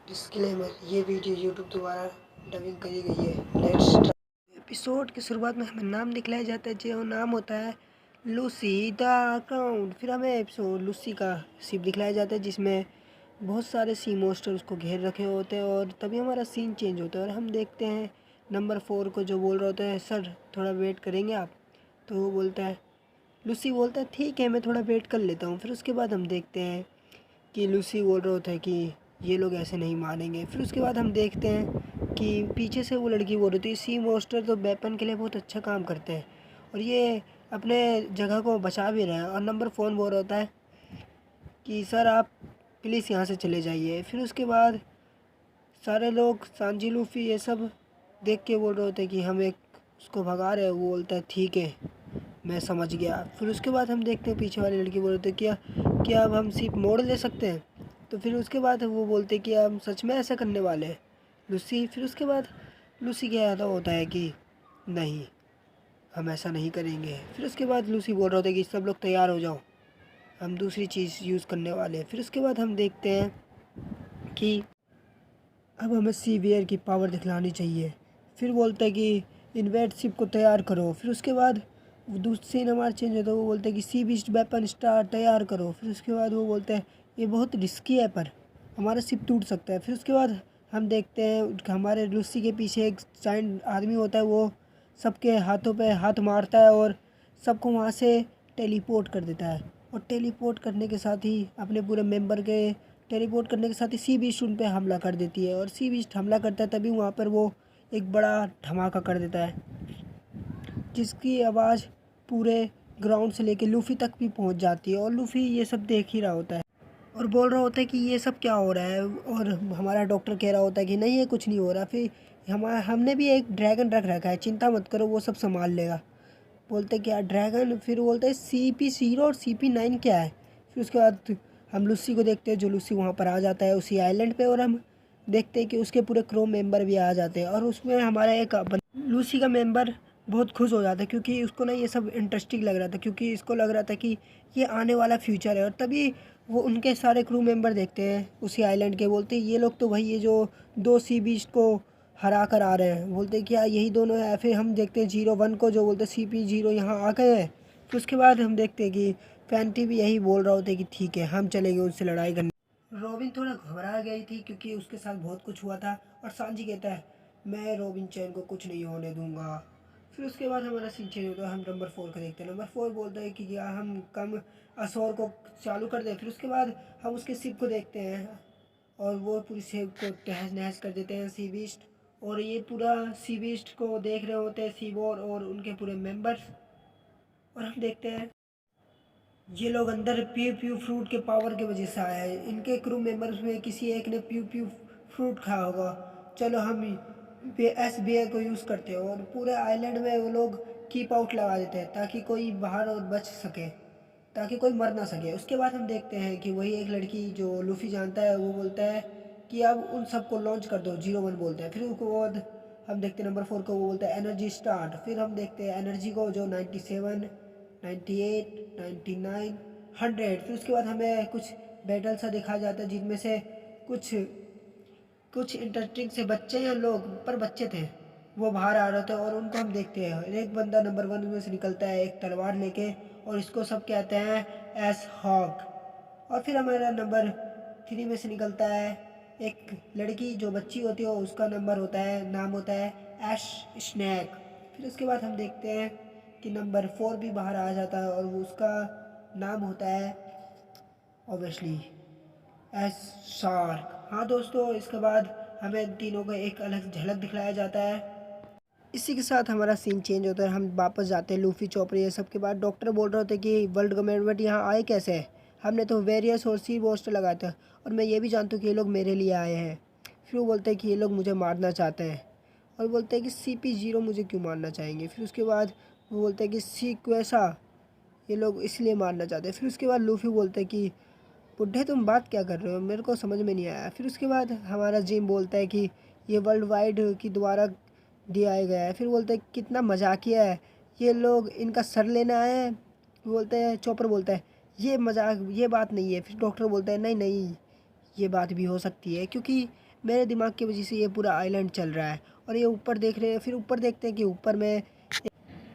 Disclaimer, ये video YouTube द्वारा dubbing करी गई है। लेट्स एपिसोड की शुरुआत में हमें नाम दिखलाया जाता है, जो नाम होता है लूसी द अकाउंट। फिर हमें एपिसोड लूसी का शिप दिखलाया जाता है, जिसमें बहुत सारे सी मोस्टर उसको घेर रखे होते हैं। और तभी हमारा सीन चेंज होता है और हम देखते हैं नंबर 4 को, जो बोल रहे होते हैं सर थोड़ा वेट करेंगे आप। तो वो बोलता है, लूसी बोलता है ठीक है मैं थोड़ा वेट कर लेता हूँ। फिर उसके बाद हम देखते हैं कि लूसी बोल रहा होता है कि ये लोग ऐसे नहीं मानेंगे। फिर उसके बाद हम देखते हैं कि पीछे से वो लड़की बोल रही थी सी मोस्टर तो वेपन के लिए बहुत अच्छा काम करते हैं और ये अपने जगह को बचा भी रहे हैं। और नंबर 4 बोल रहा होता है कि सर आप प्लीज़ यहाँ से चले जाइए। फिर उसके बाद सारे लोग सांजी लूफी ये सब देख के बोल रहे होते हैं कि हम एक उसको भगा रहे हैं। वो बोलता है ठीक है मैं समझ गया। फिर उसके बाद हम देखते हैं पीछे वाली लड़की बोल रहे थे क्या क्या अब हम सिर्फ मोड़ ले सकते हैं। तो फिर उसके बाद वो बोलते कि हम सच में ऐसा करने वाले हैं लूसी। फिर उसके बाद लूसी का याद होता है कि नहीं हम ऐसा नहीं करेंगे। फिर उसके बाद लूसी बोल रहे होते कि सब लोग तैयार हो जाओ हम दूसरी चीज़ यूज़ करने वाले हैं। फिर उसके बाद हम देखते हैं कि अब हमें सीवियर की पावर दिखलानी चाहिए। फिर बोलता है कि इन्वेट शिप को तैयार करो। फिर उसके बाद दूसरी सीन हमारा चेंज होता है। वो बोलते हैं कि सी बीस्ट वेपन स्टार तैयार करो। फिर उसके बाद वो बोलते हैं ये बहुत रिस्की है पर हमारा शिप टूट सकता है। फिर उसके बाद हम देखते हैं हमारे लूसी के पीछे एक जायंट आदमी होता है, वो सबके हाथों पे हाथ मारता है और सबको वहाँ से टेलीपोर्ट कर देता है। और टेलीपोर्ट करने के साथ ही अपने पूरे मेंबर के टेलीपोर्ट करने के साथ ही सी बीस्ट उन पर हमला कर देती है। और सी बीस्ट हमला करता है तभी वहाँ पर वो एक बड़ा धमाका कर देता है, जिसकी आवाज़ पूरे ग्राउंड से लेके लूफ़ी तक भी पहुँच जाती है। और लूफ़ी ये सब देख ही रहा होता है और बोल रहा होता है कि ये सब क्या हो रहा है। और हमारा डॉक्टर कह रहा होता है कि नहीं ये कुछ नहीं हो रहा। फिर हमने भी एक ड्रैगन रख रखा है, चिंता मत करो वो सब संभाल लेगा। बोलते क्या ड्रैगन। फिर बोलते हैं CP0 और CP9 क्या है। फिर उसके बाद हम लूसी को देखते हैं, जो लूसी वहाँ पर आ जाता है उसी आइलैंड पे। और हम देखते हैं कि उसके पूरे क्रो मेंबर भी आ जाते हैं और उसमें हमारा एक लूसी का मेंबर बहुत खुश हो जाता है, क्योंकि उसको ना ये सब इंटरेस्टिंग लग रहा था, क्योंकि इसको लग रहा था कि ये आने वाला फ्यूचर है। और तभी वो उनके सारे क्रू मेंबर देखते हैं उसी आइलैंड के, बोलते हैं ये लोग तो वही है जो 2 सी बीस्ट को हरा कर आ रहे हैं। बोलते क्या यही दोनों है। फिर हम देखते हैं 01 को, जो बोलते CP0 यहाँ आ गए हैं। फिर उसके बाद हम देखते हैं कि फैंटी भी यही बोल रहा होता है कि ठीक है हम चलेंगे उनसे लड़ाई करने। रॉबिन थोड़ा घबरा गई थी क्योंकि उसके साथ बहुत कुछ हुआ था। और सांजी कहता है मैं रॉबिन चैन को कुछ नहीं होने दूंगा। फिर उसके बाद हमारा सीन चेंज होता है, हम नंबर 4 को देखते हैं। नंबर 4 बोलता है कि क्या हम कम असौर को चालू कर दें। फिर उसके बाद हम उसके शिप को देखते हैं और वो पूरी शिप को तहस नहस कर देते हैं सी बीस्ट। और ये पूरा सी बीस्ट को देख रहे होते हैं सीवोर और उनके पूरे मेंबर्स। और हम देखते हैं ये लोग अंदर प्यू प्यू फ्रूट के पावर की वजह से आए हैं। इनके क्रू मेंबर्स में किसी एक ने प्यू प्यू फ्रूट खाया होगा। चलो हम SBI को यूज़ करते हैं और पूरे आइलैंड में वो लोग कीप आउट लगा देते हैं ताकि कोई बाहर और बच सके, ताकि कोई मर ना सके। उसके बाद हम देखते हैं कि वही एक लड़की जो लूफी जानता है, वो बोलता है कि अब उन सबको लॉन्च कर दो। 01 बोलता है। फिर उसके बाद हम देखते हैं नंबर 4 को, वो बोलता है एनर्जी स्टार्ट। फिर हम देखते हैं एनर्जी को, जो 97, 98, 99, 100। फिर उसके बाद हमें कुछ बैटल सा दिखाया जाता है, जिनमें से कुछ कुछ इंटरेस्टिंग से बच्चे या लोग, पर बच्चे थे, वो बाहर आ रहे थे और उनको हम देखते हैं। एक बंदा नंबर 1 में से निकलता है एक तलवार लेके, और इसको सब कहते हैं एस हॉक। और फिर हमारा नंबर 3 में से निकलता है एक लड़की, जो बच्ची होती है उसका नंबर होता है, नाम होता है एश स्नैक। फिर उसके बाद हम देखते हैं कि नंबर 4 भी बाहर आ जाता है और वो उसका नाम होता है ऑब्वियसली एस शार्क। हाँ दोस्तों, इसके बाद हमें तीनों को एक अलग झलक दिखलाया जाता है। इसी के साथ हमारा सीन चेंज होता है, हम वापस जाते हैं लूफी चौपर ये सब के बाद। डॉक्टर बोल रहे होते कि वर्ल्ड गवर्नमेंट यहाँ आए कैसे, हमने तो वेरियस और सी पोस्टर लगाया था और मैं ये भी जानता हूँ कि ये लोग मेरे लिए आए हैं। फिर वो बोलते हैं कि ये लोग मुझे मारना चाहते हैं और बोलते हैं कि CP0 मुझे क्यों मारना चाहेंगे। फिर उसके बाद वो बोलते हैं कि सीक्वेसा ये लोग इसलिए मारना चाहते हैं। फिर उसके बाद लूफी बोलते हैं कि बुड्ढे तुम बात क्या कर रहे हो, मेरे को समझ में नहीं आया। फिर उसके बाद हमारा जिम बोलता है कि ये वर्ल्ड वाइड की द्वारा दिया गया है। फिर बोलते हैं कितना मजाकिया है, ये लोग इनका सर लेना आए हैं। बोलते हैं चॉपर बोलता है ये मजाक, ये बात नहीं है। फिर डॉक्टर बोलता है नहीं नहीं ये बात भी हो सकती है, क्योंकि मेरे दिमाग की वजह से ये पूरा आइलैंड चल रहा है। और ये ऊपर देख रहे हैं, फिर ऊपर देखते हैं कि ऊपर में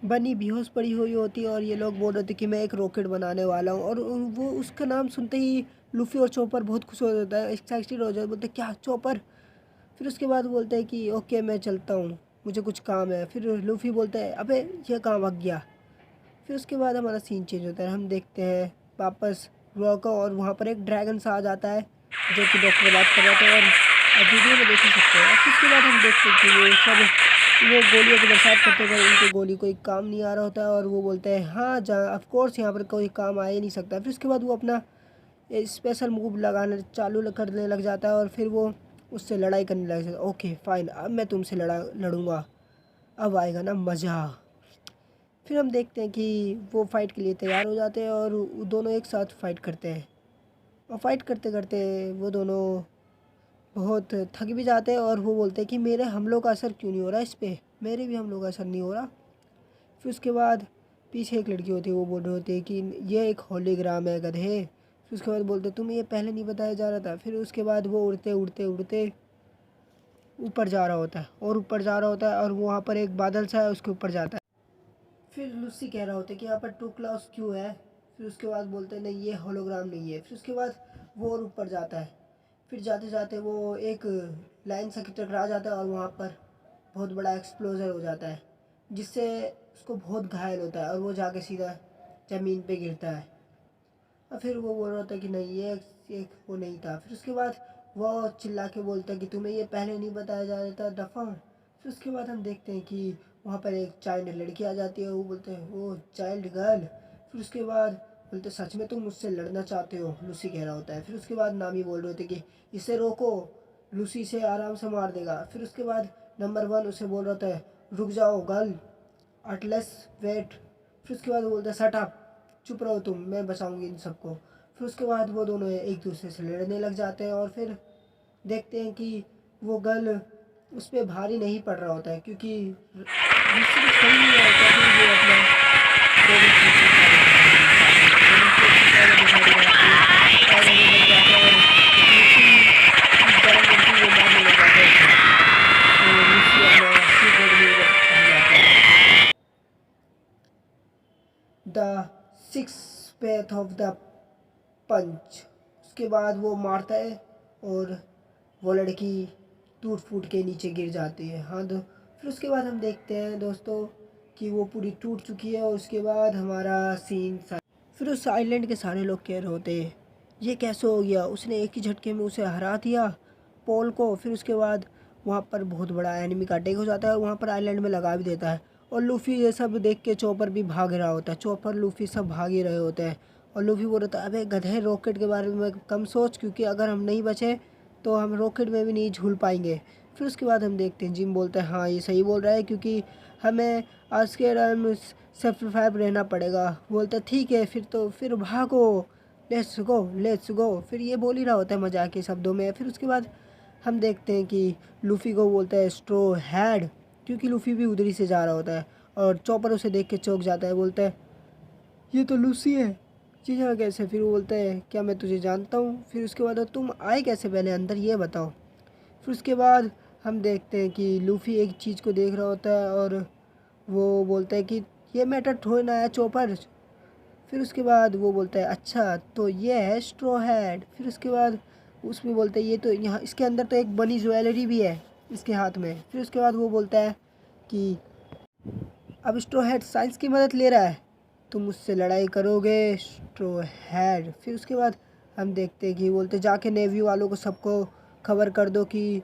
बनी बेहोश पड़ी हुई होती है और ये लोग बोल रहे थे कि मैं एक रॉकेट बनाने वाला हूँ। और वो उसका नाम सुनते ही लूफ़ी और चॉपर बहुत खुश हो जाता है, एक्साइटेड हो जाता है, बोलते क्या चॉपर। फिर उसके बाद बोलते हैं कि ओके मैं चलता हूँ, मुझे कुछ काम है। फिर लूफ़ी बोलता है अबे ये कहाँ भाग गया। फिर उसके बाद हमारा सीन चेंज होता है, हम देखते हैं वापस रॉ को और वहाँ पर एक ड्रैगन सा आ जाता है जो कि डॉक्टर बात कर रहा था और आप वीडियो में देख ही सकते हैं। फिर उसके बाद हम देखते हैं कि वो गोलियों की बरसात करते हुए उनकी गोली कोई काम नहीं आ रहा होता है और वो बोलते हैं हाँ जा ऑफ कोर्स यहाँ पर कोई काम आ ही नहीं सकता। फिर उसके बाद वो अपना स्पेशल मूव लगाने चालू करने लग जाता है और फिर वो उससे लड़ाई करने लग जाता है। ओके फाइन, अब मैं तुमसे लड़ूंगा, अब आएगा ना मज़ा। फिर हम देखते हैं कि वो फाइट के लिए तैयार हो जाते हैं और वो दोनों एक साथ फाइट करते हैं। और फाइट करते करते वो दोनों बहुत थक भी जाते हैं और वो बोलते हैं कि मेरे हमलों का असर क्यों नहीं हो रहा इस पर, मेरे भी हमलों का असर नहीं हो रहा। फिर उसके बाद पीछे एक लड़की होती है, वो बोल रही होती है कि ये एक हॉलीग्राम है गधे। फिर उसके बाद बोलते तुम्हें ये पहले नहीं बताया जा रहा था। फिर उसके बाद वो उड़ते उड़ते उड़ते ऊपर जा रहा होता है और ऊपर जा रहा होता है और वहाँ पर एक बादल सा है उसके ऊपर जाता है। फिर लूसी कह रहा होता है कि यहाँ पर 2 क्लाउस क्यों है। फिर उसके बाद बोलते हैं नहीं ये होलोग्राम नहीं है। फिर उसके बाद वो और ऊपर जाता है। फिर जाते जाते वो एक लाइन सा की टकरा जाता है और वहाँ पर बहुत बड़ा एक्सप्लोजर हो जाता है जिससे उसको बहुत घायल होता है और वो जाके सीधा ज़मीन पे गिरता है। और फिर वो बोल रहा होता है कि नहीं ये एक वो नहीं था। फिर उसके बाद वो चिल्ला के बोलता है कि तुम्हें ये पहले नहीं बताया जा रहा था दफ़ा। फिर उसके बाद हम देखते हैं कि वहाँ पर एक चाइल्ड लड़की आ जाती है, वो बोलते हैं वो चाइल्ड गर्ल। फिर उसके बाद बोलते सच में तुम मुझसे लड़ना चाहते हो, लूसी कह रहा होता है। फिर उसके बाद नामी बोल रहे होते कि इसे रोको, लूसी से आराम से मार देगा। फिर उसके बाद नंबर 1 उसे बोल रहा होता है रुक जाओ गर्ल, अटलेस वेट। फिर उसके बाद वो बोलता है शट अप, चुप रहो तुम, मैं बचाऊंगी इन सबको। फिर उसके बाद वो दोनों एक दूसरे से लड़ने लग जाते हैं और फिर देखते हैं कि वो गर्ल उस पर भारी नहीं पड़ रहा होता है क्योंकि दूसरी सही नहीं होता। फिर वो अपना टेबल के ऊपर खा लेता है, टेबल के ऊपर खा लेता है और वो बन जाता है और दूसरी गर्ल लड़की वो मारने लग जाता है उसे। तो दूसरी अपना सीक्रेट में हो जाता है the 6th path of the पंच। उसके बाद वो मारता है और वो लड़की टूट फूट के नीचे गिर जाती है। हाँ तो फिर उसके बाद हम देखते हैं दोस्तों कि वो पूरी टूट चुकी है और उसके बाद हमारा सीन फिर उस आइलैंड के सारे लोग कह रहे होते हैं ये कैसे हो गया, उसने एक ही झटके में उसे हरा दिया पॉल को। फिर उसके बाद वहाँ पर बहुत बड़ा एनिमी का अटैक हो जाता है और वहाँ पर आइलैंड में लगा भी देता है और लूफ़ी ये सब देख के चॉपर भी भाग रहा होता है। चॉपर लूफ़ी सब भाग ही रहे होते हैं और लूफ़ी बोल रहा था अबे गधे रॉकेट के बारे में कम सोच, क्योंकि अगर हम नहीं बचे तो हम रॉकेट में भी नहीं झूल पाएंगे। फिर उसके बाद हम देखते हैं जिम बोलता है हाँ ये सही बोल रहा है क्योंकि हमें आज के टाइम सेफ रहना पड़ेगा। बोलता है ठीक है फिर तो फिर भागो, लेट्स गो लेट्स गो। फिर ये बोल ही रहा होता है मजाक के शब्दों में। फिर उसके बाद हम देखते हैं कि लूफ़ी को बोलता है स्ट्रो हैड, क्योंकि लूफ़ी भी उधर ही से जा रहा होता है और चॉपर उसे देख के चौंक जाता है, बोलता है ये तो लूसी है, जी हाँ कैसे। फिर वो बोलता है क्या मैं तुझे जानता हूँ। फिर उसके बाद तुम आए कैसे पहले अंदर ये बताओ। फिर उसके बाद हम देखते हैं कि लूफ़ी एक चीज़ को देख रहा होता है और वो बोलता है कि ये मैटर थोड़ी ना है चॉपर। फिर उसके बाद वो बोलता है अच्छा तो ये है स्ट्रॉ हैड। फिर उसके बाद उसमें बोलता है ये तो यहाँ इसके अंदर तो एक बनी ज्वेलरी भी है इसके हाथ में। फिर उसके बाद वो बोलता है कि अब स्ट्रॉ हैड साइंस की मदद ले रहा है, तुम मुझसे लड़ाई करोगे स्ट्रॉ हैड। फिर उसके बाद हम देखते हैं कि बोलते जाके नेवी वालों को सबको खबर कर दो कि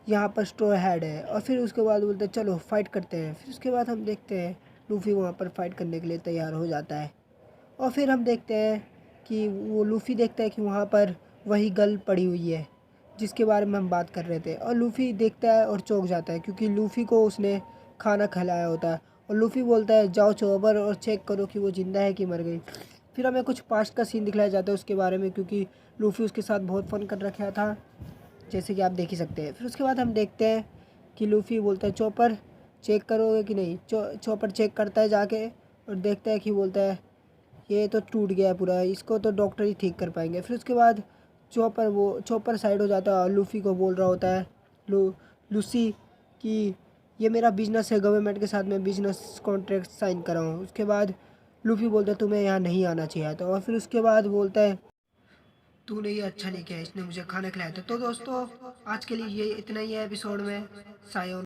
यहाँ पर स्ट्रॉ हैड है। और फिर उसके बाद बोलते चलो फाइट करते हैं। फिर उसके बाद हम देखते हैं लूफ़ी वहाँ पर फाइट करने के लिए तैयार हो जाता है और फिर हम देखते हैं कि वो लूफ़ी देखता है कि वहाँ पर वही गर्ल पड़ी हुई है जिसके बारे में हम बात कर रहे थे। और लूफ़ी देखता है और चौंक जाता है क्योंकि लूफ़ी को उसने खाना खिलाया होता है और लूफ़ी बोलता है जाओ चौबर और चेक करो कि वो ज़िंदा है कि मर गई। फिर हमें कुछ पास्ट का सीन दिखलाया जाता है उसके बारे में क्योंकि लूफ़ी उसके साथ बहुत फ़न कर रखा था, जैसे कि आप देख ही सकते हैं। फिर उसके बाद हम देखते हैं कि लूफ़ी बोलता है चॉपर चेक करोगे कि नहीं। चॉपर चेक करता है जाके और देखता है कि बोलता है ये तो टूट गया है पूरा, इसको तो डॉक्टर ही ठीक कर पाएंगे। फिर उसके बाद चॉपर साइड हो जाता है और लूफी को बोल रहा होता है लूसी कि ये मेरा बिजनेस है, गवर्नमेंट के साथ मैं बिजनेस कॉन्ट्रैक्ट साइन कर रहा हूँ। उसके बाद लूफी बोलता है तुम्हें यहाँ नहीं आना चाहिए था, और फिर उसके बाद बोलता है तूने ये अच्छा नहीं किया, इसने मुझे खाना खिलाया था। तो दोस्तों आज के लिए ये इतना ही है एपिसोड में। सायोन।